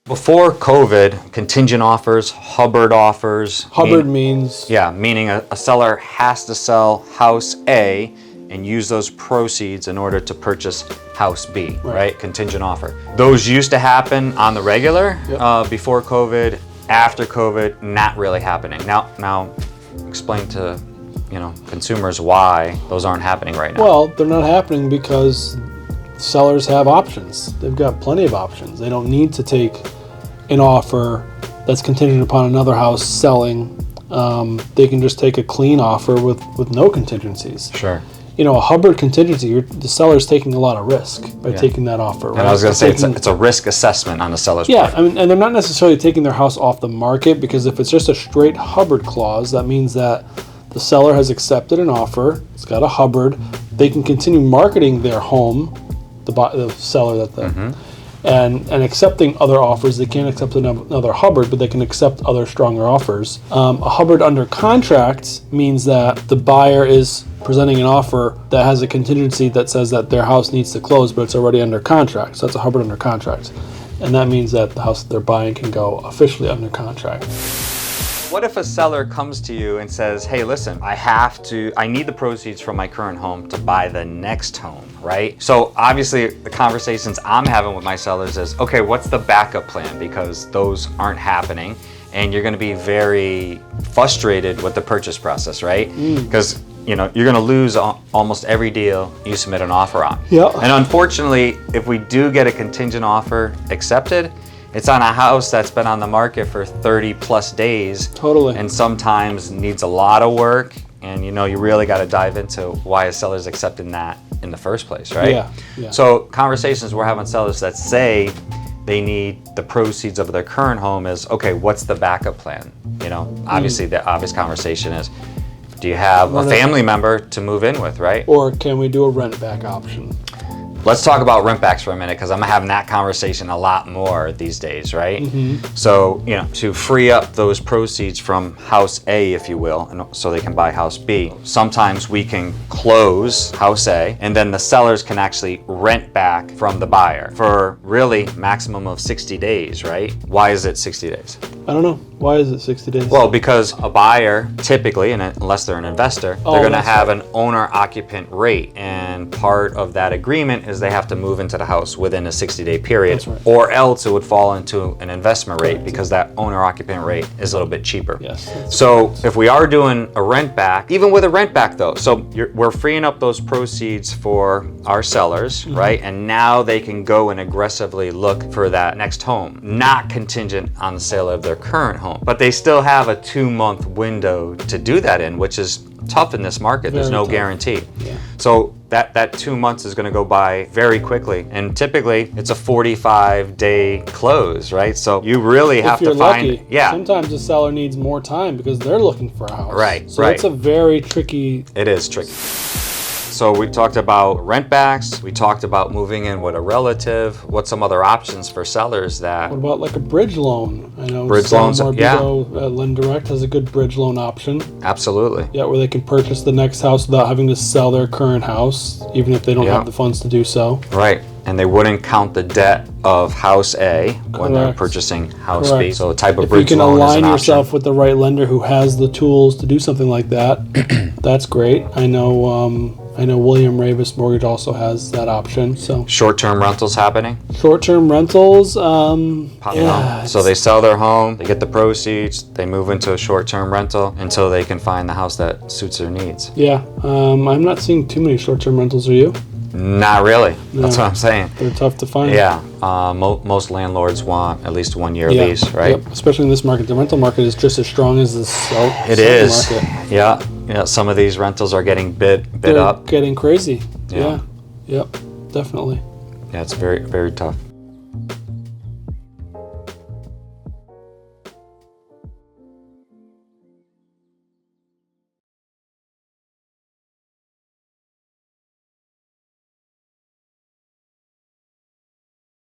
Before COVID, contingent offers, Hubbard offers. Hubbard means? Yeah, meaning a seller has to sell house A and use those proceeds in order to purchase house B, right? Contingent offer. Those used to happen on the regular before COVID. After COVID, not really happening. Now, explain to consumers why those aren't happening right now. Well, they're not happening because sellers have options. They've got plenty of options. They don't need to take an offer that's contingent upon another house selling. They can just take a clean offer with no contingencies. Sure. A Hubbard contingency, the seller's taking a lot of risk by taking that offer. Right? And I was going to say, it's a risk assessment on the seller's part. Yeah, and they're not necessarily taking their house off the market, because if it's just a straight Hubbard clause, that means that the seller has accepted an offer, it's got a Hubbard, they can continue marketing their home, the seller and accepting other offers. They can't accept another Hubbard, but they can accept other stronger offers. A Hubbard under contract means that the buyer is presenting an offer that has a contingency that says that their house needs to close, but it's already under contract. So that's a Hubbard under contract. And that means that the house that they're buying can go officially under contract. What if a seller comes to you and says, hey, listen, I need the proceeds from my current home to buy the next home, right? So obviously the conversations I'm having with my sellers is, okay, what's the backup plan? Because those aren't happening, and you're gonna be very frustrated with the purchase process, right? Because you're gonna lose almost every deal you submit an offer on. Yeah. And unfortunately, if we do get a contingent offer accepted, it's on a house that's been on the market for 30 plus days. Totally. And sometimes needs a lot of work, and you really got to dive into why a seller's accepting that in the first place, right? Yeah. So conversations we're having sellers that say they need the proceeds of their current home is, okay, what's the backup plan? Obviously the obvious conversation is, do you have a family member to move in with, right? Or can we do a rent back option? Let's talk about rent backs for a minute, because I'm having that conversation a lot more these days, right? So, to free up those proceeds from house A, if you will, and so they can buy house B, sometimes we can close house A, and then the sellers can actually rent back from the buyer for really maximum of 60 days, right? Why is it 60 days? I don't know. Why is it 60 days? Well, because a buyer typically, and unless they're an investor, they're going to have an owner-occupant rate, and part of that agreement is they have to move into the house within a 60-day period, or else it would fall into an investment rate, because that owner-occupant rate is a little bit cheaper. Yes. So if we are doing a rent back, even with a rent back though, so we're freeing up those proceeds for our sellers, right? And now they can go and aggressively look for that next home, not contingent on the sale of their current home. But they still have a 2-month window to do that in, which is tough in this market. There's no guarantee. Yeah. So that 2 months is going to go by very quickly, and typically it's a 45-day close, right? So you really have to find. Lucky, sometimes the seller needs more time because they're looking for a house. Right. So it's a very tricky. It is tricky. So we talked about rent backs, we talked about moving in with a relative. What's some other options for sellers that... What about like a bridge loan? I know bridge loans, Lend Direct has a good bridge loan option. Absolutely. Yeah, where they can purchase the next house without having to sell their current house, even if they don't have the funds to do so. Right. And they wouldn't count the debt of house A when they're purchasing house B. So a type of bridge loan is an option. If you can align yourself with the right lender who has the tools to do something like that, that's great. I know William Ravis Mortgage also has that option. So short-term rentals happening? Short-term rentals, So they sell their home, they get the proceeds, they move into a short-term rental until they can find the house that suits their needs. Yeah, I'm not seeing too many short-term rentals, are you? Not really. No. That's what I'm saying. They're tough to find. Yeah. Most landlords want at least 1 year lease, right? Yep. Especially in this market. The rental market is just as strong as the market. Yeah. Some of these rentals are getting bid up. Getting crazy. Yeah. Yep. Definitely. Yeah, it's very, very tough.